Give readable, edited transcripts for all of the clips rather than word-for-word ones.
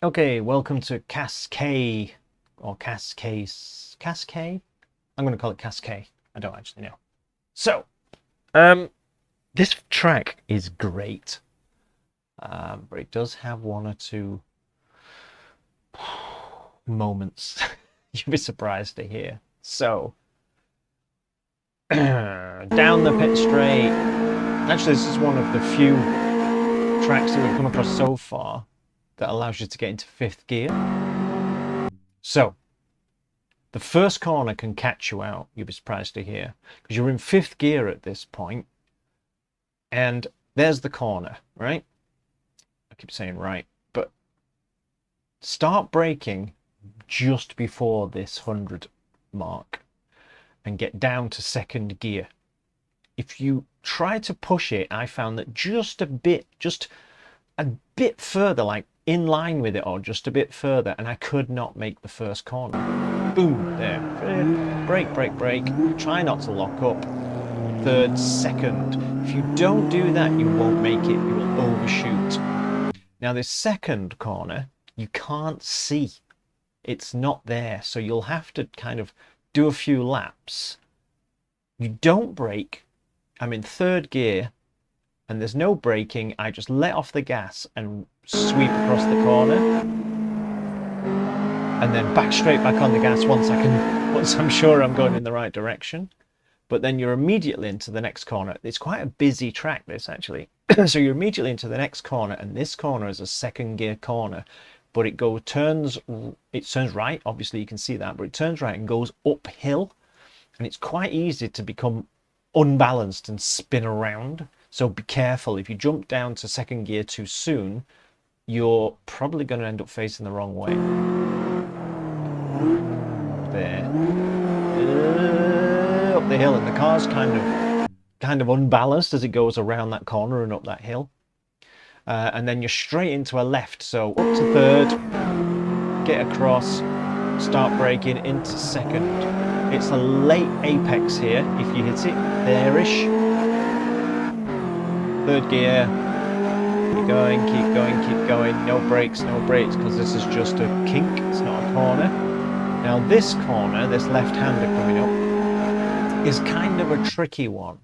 Okay, welcome to Cascais or Cascais. Cascais? I'm going to call it Cascais. I don't actually know. So, um, this track is great, but it does have one or two moments you'd be surprised to hear. So, down the pit straight. Actually, this is one of the few tracks that we've come across so far that allows you to get into fifth gear. So, the first corner can catch you out, you'll be surprised to hear, because you're in fifth gear at this point, and there's the corner, right? I keep saying right, but start braking just before this 100 mark and get down to second gear. If you try to push it, I found that just a bit further, like in line with it or just a bit further, and I could not make the first corner. Boom, there. Brake, brake, brake. Try not to lock up. Third, second. If you don't do that, you won't make it. You will overshoot. Now, this second corner, you can't see. It's not there. So you'll have to kind of do a few laps. You don't brake. I'm in third gear and there's no braking. I just let off the gas and sweep across the corner. And then back straight back on the gas once I'm sure I'm going in the right direction. But then you're immediately into the next corner. It's quite a busy track, this actually. So you're immediately into the next corner, and this corner is a second gear corner, but it turns right. Obviously, you can see that, but it turns right and goes uphill, and it's quite easy to become unbalanced and spin around. So be careful. If you jump down to second gear too soon, you're probably going to end up facing the wrong way. There. Up the hill, and the car's kind of unbalanced as it goes around that corner and up that hill. And then you're straight into a left, so up to third, get across, start braking into second. It's a late apex here if you hit it there-ish. Third gear, keep going, keep going, keep going. No brakes, because this is just a kink, it's not a corner. Now this corner, this left-hander coming up, is kind of a tricky one,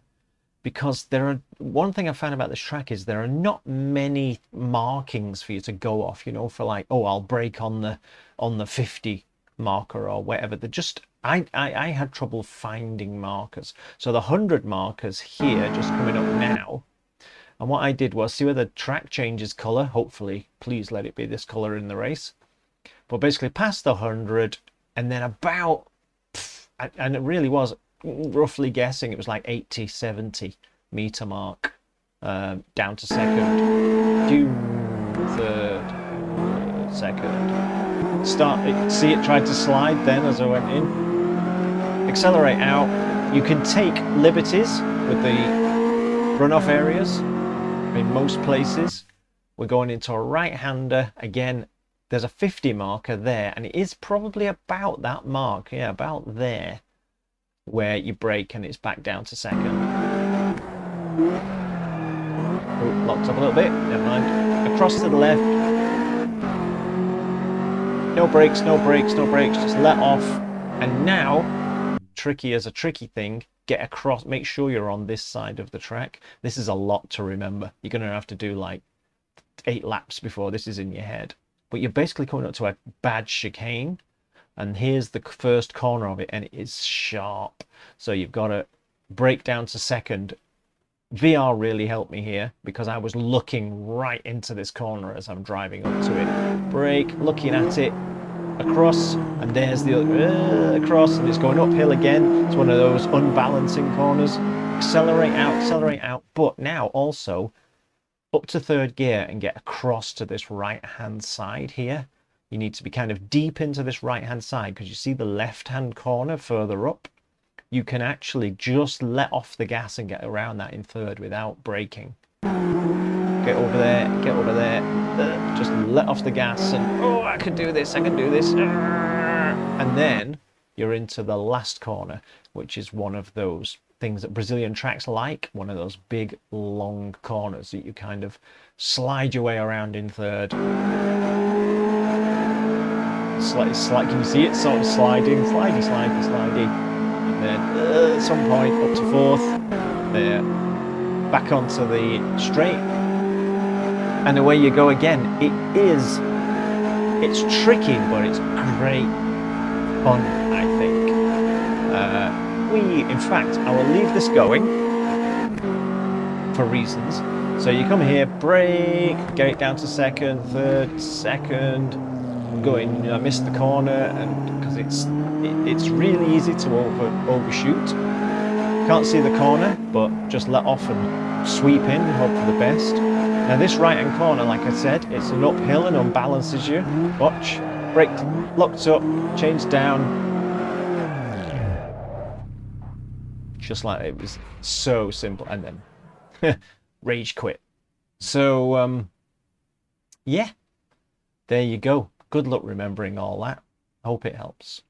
because one thing I found about this track is there are not many markings for you to go off, for like, oh, I'll brake on the 50 marker or whatever. I had trouble finding markers. So the 100 markers here just coming up now. And what I did was see where the track changes color. Hopefully, please let it be this color in the race. But basically past the 100 and then about, and it really was, roughly guessing, it was like 80, 70 meter mark down to second. Third, second. See it tried to slide then as I went in. Accelerate out. You can take liberties with the runoff areas in most places. We're going into a right-hander. Again, there's a 50 marker there, and it is probably about that mark. Yeah, about there, where you brake and it's back down to second. Oh, locked up a little bit, never mind. Across to the left. No brakes, no brakes, no brakes, just let off. And now, tricky as a tricky thing, get across, make sure you're on this side of the track. This is a lot to remember. You're going to have to do like 8 laps before this is in your head. But you're basically coming up to a bad chicane. And here's the first corner of it, and it is sharp. So you've got to brake down to second. VR really helped me here because I was looking right into this corner as I'm driving up to it. Brake, looking at it, across, and there's the other, across, and it's going uphill again. It's one of those unbalancing corners. Accelerate out, but now also up to third gear and get across to this right-hand side here. You need to be kind of deep into this right-hand side because you see the left-hand corner further up. You can actually just let off the gas and get around that in third without braking. Get over there, just let off the gas and, oh, I can do this. And then you're into the last corner, which is one of those things that Brazilian tracks like, one of those big, long corners that you kind of slide your way around in third. Can you see it sort of sliding? Slidey. And then at some point up to fourth. There. Back onto the straight. And away you go again. It's tricky, but it's great fun, I think. In fact, I will leave this going for reasons. So you come here, brake, get it down to second, third, second. I missed the corner, and because it's really easy to overshoot. Can't see the corner, but just let off and sweep in, hope for the best. Now this right-hand corner, like I said, it's an uphill and unbalances you. Watch, brake locked up, change down. Just like it was so simple, and then rage quit. So yeah, there you go. Good luck remembering all that. Hope it helps.